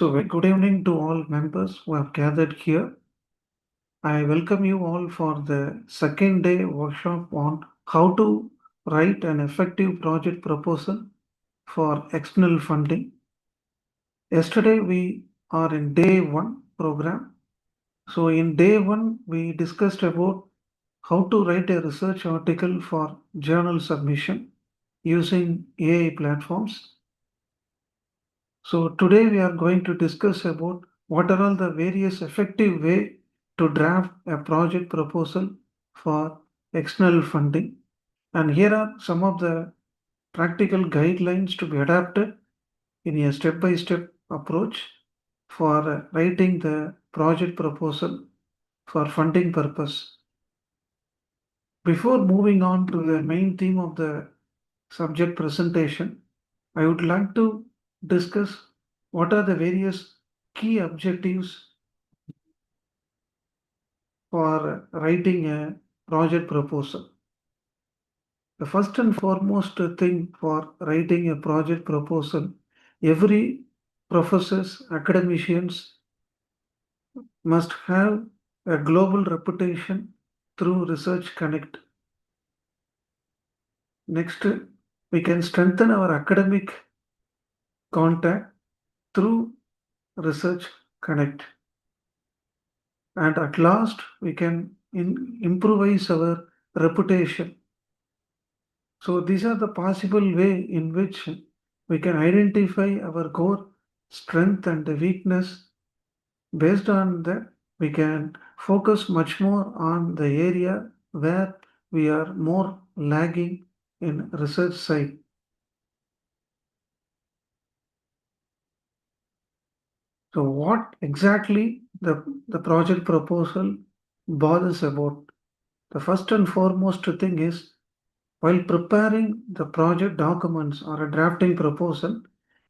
So, very good evening to all members who have gathered here. I welcome you all for the second day workshop on how to write an effective project proposal for external funding. Yesterday, we are in day one program. So, in day one, we discussed about how to write a research article for journal submission using AI platforms. So today we are going to discuss about what are all the various effective way to draft a project proposal for external funding. And here are some of the practical guidelines to be adapted in a step-by-step approach for writing the project proposal for funding purpose. Before moving on to the main theme of the subject presentation, I would like to discuss what are the various key objectives for writing a project proposal. The first and foremost thing for writing a project proposal, every professors, academicians must have a global reputation through Research Connect. Next, we can strengthen our academic contact through Research Connect. And at last, we can improvise our reputation. So these are the possible way in which we can identify our core strength and weakness. Based on that, we can focus much more on the area where we are more lagging in research side. So what exactly the project proposal bothers about? The first and foremost thing is, while preparing the project documents or a drafting proposal,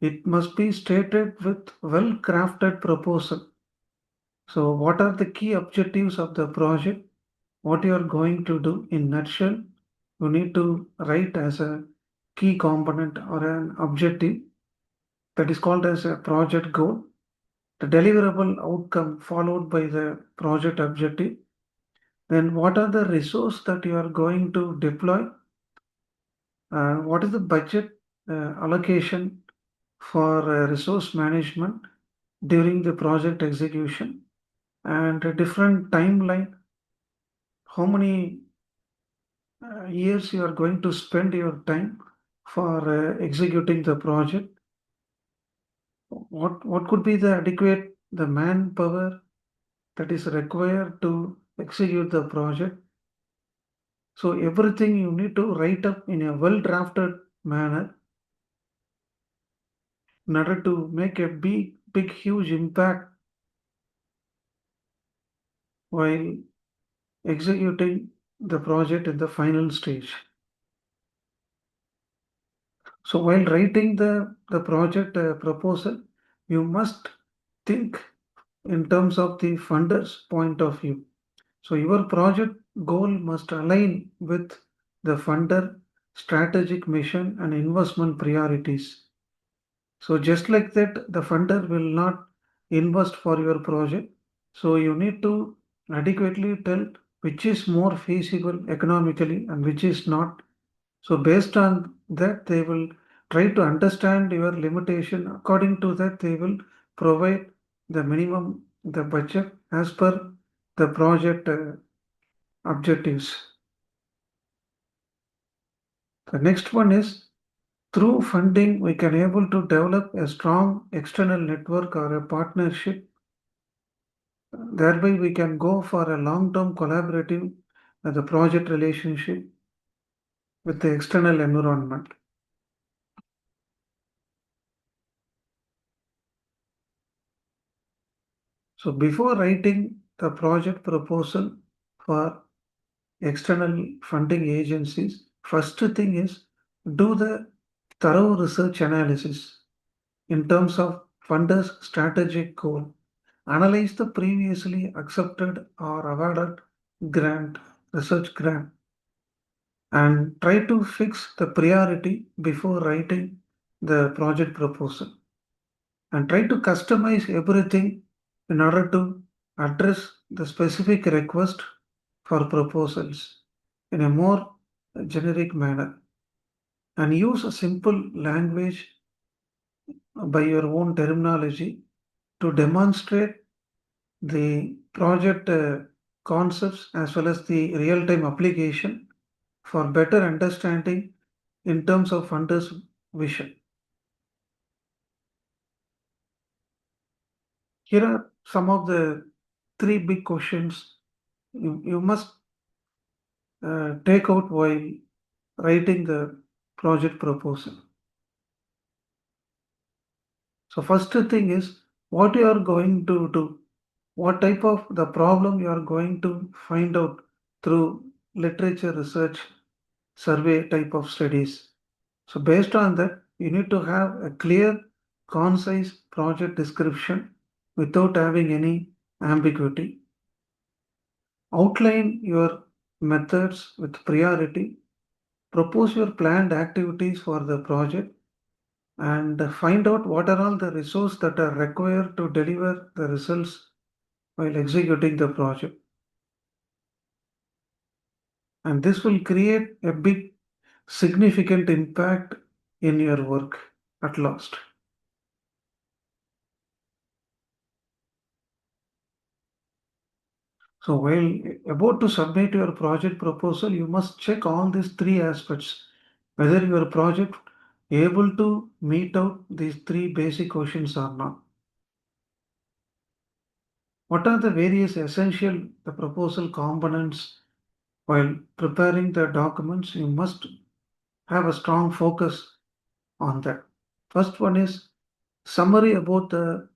it must be stated with well-crafted proposal. So what are the key objectives of the project? What you are going to do in nutshell, you need to write as a key component or an objective that is called as a project goal, the deliverable outcome followed by the project objective. Then what are the resources that you are going to deploy? What is the budget allocation for resource management during the project execution, and a different timeline, how many years you are going to spend your time for executing the project, what could be the adequate the manpower that is required to execute the project. So everything you need to write up in a well drafted manner in order to make a big huge impact while executing the project in the final stage. So while writing the project proposal, you must think in terms of the funder's point of view. So your project goal must align with the funder strategic mission and investment priorities. So just like that, the funder will not invest for your project. So you need to adequately tell which is more feasible economically and which is not. So based on that, they will try to understand your limitation. According to that, they will provide the minimum, the budget as per the project objectives. The next one is, through funding, we can able to develop a strong external network or a partnership. Thereby, we can go for a long-term collaborative the project relationship with the external environment. So before writing the project proposal for external funding agencies, first thing is do the thorough research analysis in terms of funders' strategic goal. Analyze the previously accepted or awarded grant, research grant, and try to fix the priority before writing the project proposal. and try to customize everything in order to address the specific request for proposals in a more generic manner, and use a simple language by your own terminology to demonstrate the project concepts as well as the real-time application for better understanding in terms of funders' vision. Here are some of the three big questions you must take out while writing the project proposal. So first thing is what you are going to do, what type of the problem you are going to find out through literature research, survey type of studies. So based on that, you need to have a clear, concise project description without having any ambiguity. Outline your methods with priority. Propose your planned activities for the project and find out what are all the resources that are required to deliver the results while executing the project. And this will create a big significant impact in your work at last. So while about to submit your project proposal, you must check all these three aspects, whether your project able to meet out these three basic questions or not. What are the various essential the proposal components? While preparing the documents, you must have a strong focus on that. First one is summary about the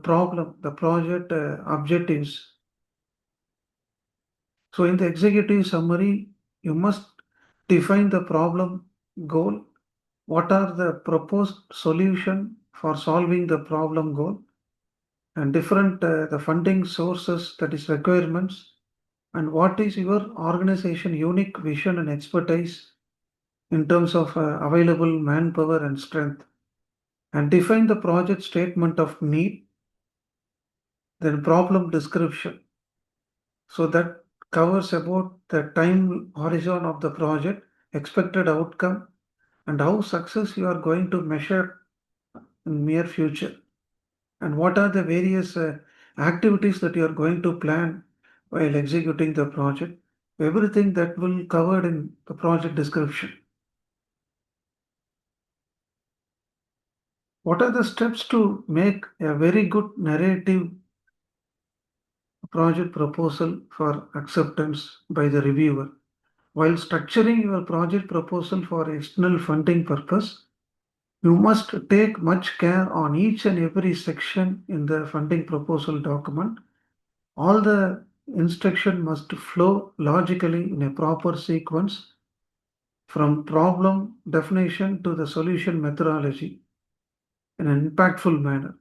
problem, the project objectives. So in the executive summary, you must define the problem goal. What are the proposed solution for solving the problem goal and different the funding sources, that is requirements, and what is your organization unique vision and expertise in terms of available manpower and strength, and define the project statement of need, then problem description. So that covers about the time horizon of the project, expected outcome, and how success you are going to measure in near future, and what are the various activities that you are going to plan while executing the project. Everything that will covered in the project description. What are the steps to make a very good narrative project proposal for acceptance by the reviewer? While structuring your project proposal for external funding purpose, you must take much care on each and every section in the funding proposal document. All the instruction must flow logically in a proper sequence from problem definition to the solution methodology in an impactful manner.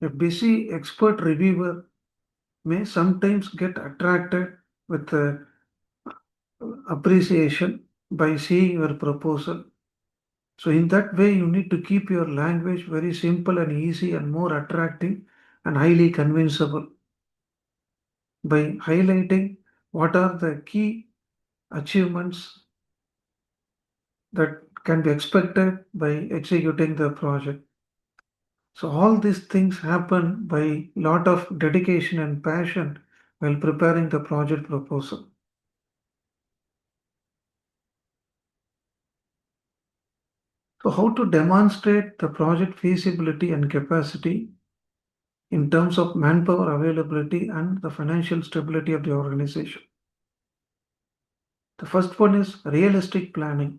A busy expert reviewer may sometimes get attracted with appreciation by seeing your proposal. So, in that way, you need to keep your language very simple and easy and more attractive and highly convincible by highlighting what are the key achievements that can be expected by executing the project. So, all these things happen by lot of dedication and passion while preparing the project proposal. So, how to demonstrate the project feasibility and capacity in terms of manpower availability and the financial stability of the organization. The first one is realistic planning.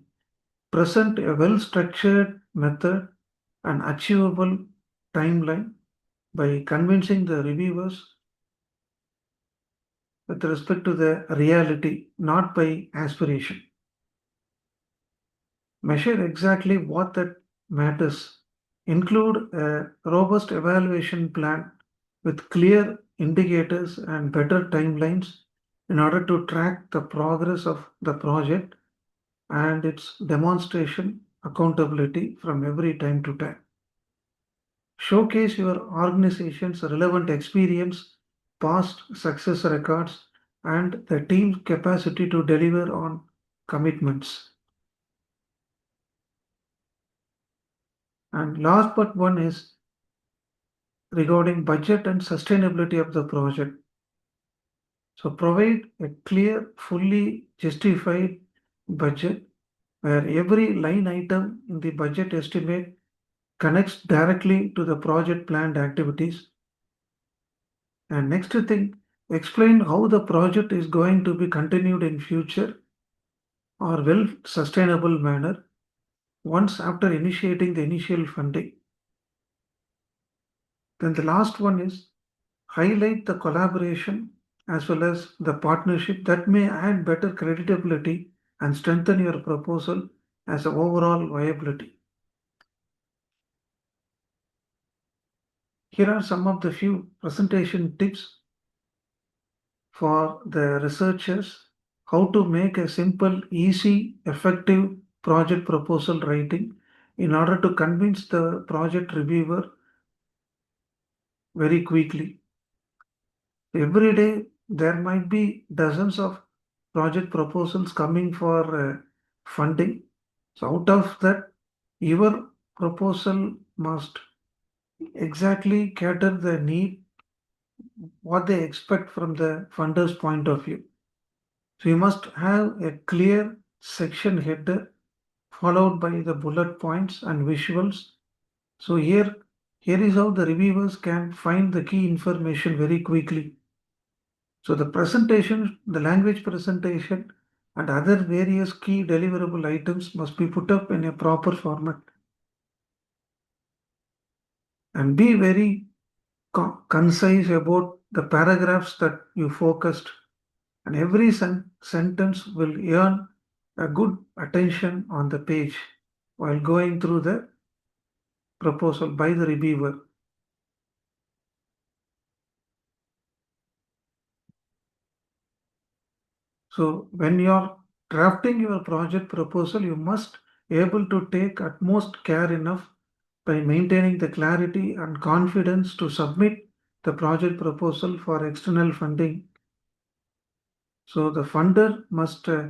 Present a well structured method and achievable timeline by convincing the reviewers with respect to the reality, not by aspiration. Measure exactly what that matters. Include a robust evaluation plan with clear indicators and better timelines in order to track the progress of the project and its demonstration accountability from every time to time. Showcase your organization's relevant experience, past success records, and the team's capacity to deliver on commitments. And last but one is regarding budget and sustainability of the project. So provide a clear, fully justified budget where every line item in the budget estimate connects directly to the project planned activities. And next thing, explain how the project is going to be continued in future or well sustainable manner once after initiating the initial funding. Then the last one is highlight the collaboration as well as the partnership that may add better credibility and strengthen your proposal as an overall viability. Here are some of the few presentation tips for the researchers how to make a simple, easy, effective project proposal writing in order to convince the project reviewer very quickly. Every day, there might be dozens of project proposals coming for funding. So, out of that, your proposal must exactly cater the need, what they expect from the funder's point of view. So, you must have a clear section header followed by the bullet points and visuals. So, here is how the reviewers can find the key information very quickly. So the presentation, the language presentation, and other various key deliverable items must be put up in a proper format. And be very concise about the paragraphs that you focused. And every sentence will earn a good attention on the page while going through the proposal by the reviewer. So when you're drafting your project proposal, you must able to take utmost care enough by maintaining the clarity and confidence to submit the project proposal for external funding. So the funder must uh,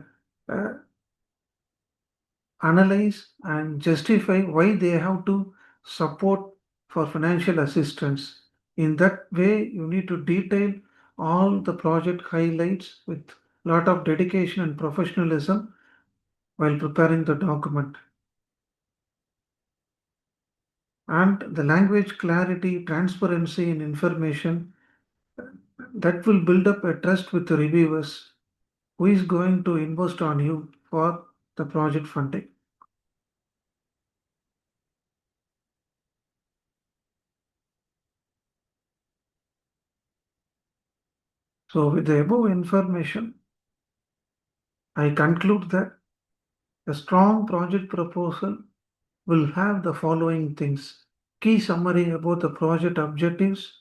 analyze and justify why they have to support for financial assistance. In that way, you need to detail all the project highlights with lot of dedication and professionalism while preparing the document. And the language clarity, transparency in information that will build up a trust with the reviewers who is going to invest on you for the project funding. So with the above information, I conclude that a strong project proposal will have the following things. Key summary about the project objectives,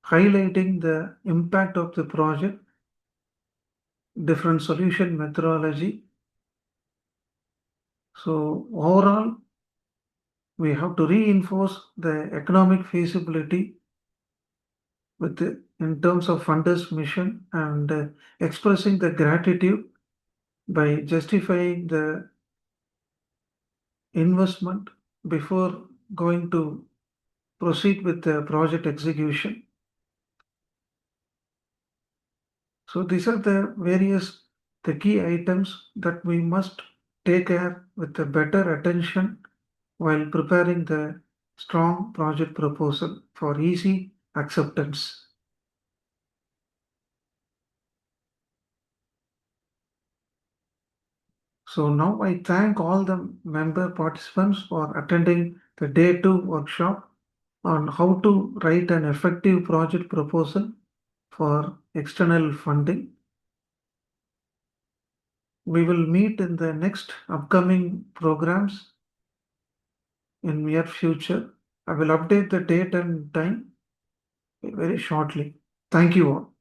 highlighting the impact of the project, different solution methodology. So overall, we have to reinforce the economic feasibility with in terms of funders' mission and expressing the gratitude by justifying the investment before going to proceed with the project execution. So these are the various the key items that we must take care with a better attention while preparing the strong project proposal for easy acceptance. So now I thank all the member participants for attending the day 2 workshop on how to write an effective project proposal for external funding. We will meet in the next upcoming programs in near future. I will update the date and time very shortly. Thank you all.